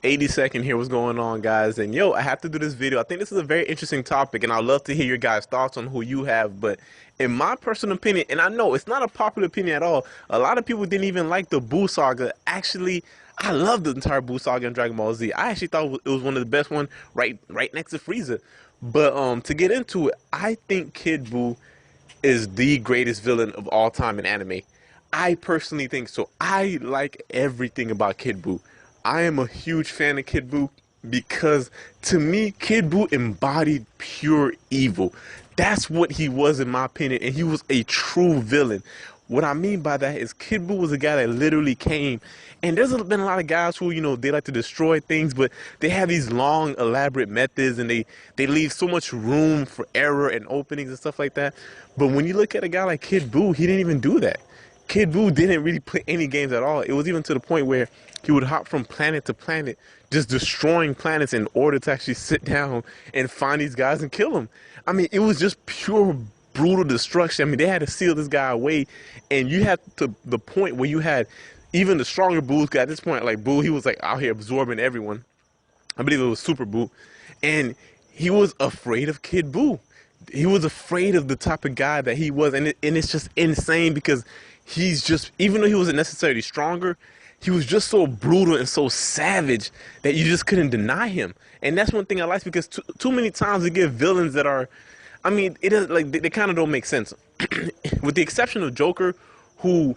82nd here, what's going on, guys? And yo, I have to do this video. I think this is a very interesting topic, and I'd love to hear your guys' thoughts on who you have. But in my personal opinion, and I know it's not a popular opinion at all, a lot of people didn't even like the Buu saga. Actually, I love the entire Buu saga in Dragon Ball Z. I actually thought it was one of the best one, right next to Frieza. But to get into it, I think Kid Buu is the greatest villain of all time in anime. I personally think so. I like everything about Kid Buu. I am a huge fan of Kid Buu because to me, Kid Buu embodied pure evil. That's what he was in my opinion, and he was a true villain. What I mean by that is Kid Buu was a guy that literally came, and there's been a lot of guys who, they like to destroy things, but they have these long, elaborate methods, and they leave so much room for error and openings and stuff like that. But when you look at a guy like Kid Buu, he didn't even do that. Kid Buu didn't really play any games at all. It was even to the point where he would hop from planet to planet, just destroying planets in order to actually sit down and find these guys and kill them. I mean, it was just pure brutal destruction. I mean, they had to seal this guy away, and you had to the point where you had even the stronger Buus. At this point, like Buu, he was like out here absorbing everyone. I believe it was Super Buu, and he was afraid of Kid Buu. He was afraid of the type of guy that he was, and it's just insane because he's just, even though he wasn't necessarily stronger, he was just so brutal and so savage that you just couldn't deny him. And that's one thing I like, because too many times we get villains that are, I mean, it is like they kind of don't make sense. With the exception of Joker, who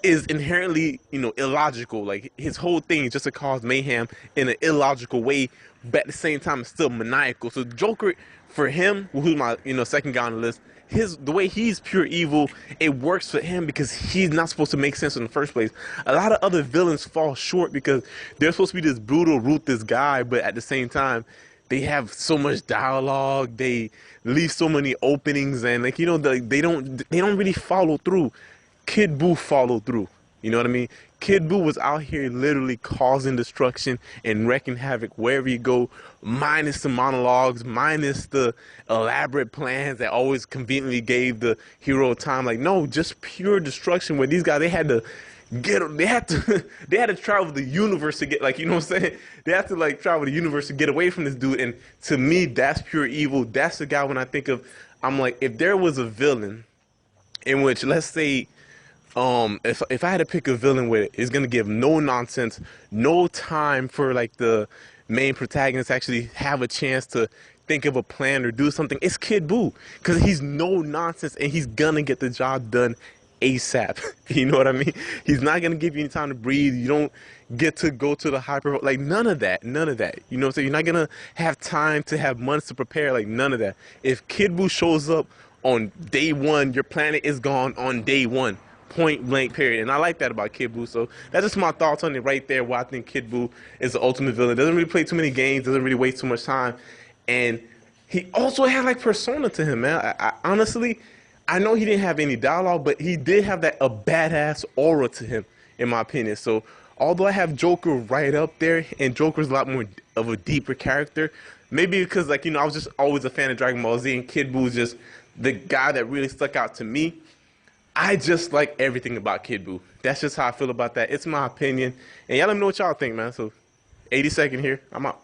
is inherently, illogical. Like his whole thing is just to cause mayhem in an illogical way, but at the same time it's still maniacal. So Joker, for him, who's my second guy on the list, the way he's pure evil, it works for him because he's not supposed to make sense in the first place. A lot of other villains fall short because they're supposed to be this brutal, ruthless guy, but at the same time they have so much dialogue, they leave so many openings, and they don't really follow through. Kid Buu followed through. You know what I mean? Kid Buu was out here literally causing destruction and wreaking havoc wherever you go, minus the monologues, minus the elaborate plans that always conveniently gave the hero time. Like, no, just pure destruction where these guys, they had to they had to travel the universe to get, like, you know what I'm saying? They had to like travel the universe to get away from this dude. And to me, that's pure evil. That's the guy when I think of, I'm like, if there was a villain in which, let's say, if I had to pick a villain with it, it's gonna give no nonsense, no time for like the main protagonist to actually have a chance to think of a plan or do something, it's Kid Buu, because he's no nonsense and he's gonna get the job done ASAP. You know what I mean? He's not gonna give you any time to breathe. You don't get to go to the hyper, like none of that. You know what I'm saying? You're not gonna have time to have months to prepare, like none of that. If Kid Buu shows up on day one, your planet is gone on day one. Point blank, period. And I like that about Kid Buu. So that's just my thoughts on it right there, why I think Kid Buu is the ultimate villain. Doesn't really play too many games, doesn't really waste too much time, and he also had like persona to him, man. I honestly, I know he didn't have any dialogue, but he did have a badass aura to him, in my opinion. So although I have Joker right up there, and Joker's a lot more of a deeper character, maybe because I was just always a fan of Dragon Ball Z, and Kid Buu is just the guy that really stuck out to me. I just like everything about Kid Buu. That's just how I feel about that. It's my opinion. And y'all let me know what y'all think, man. So 82nd here. I'm out.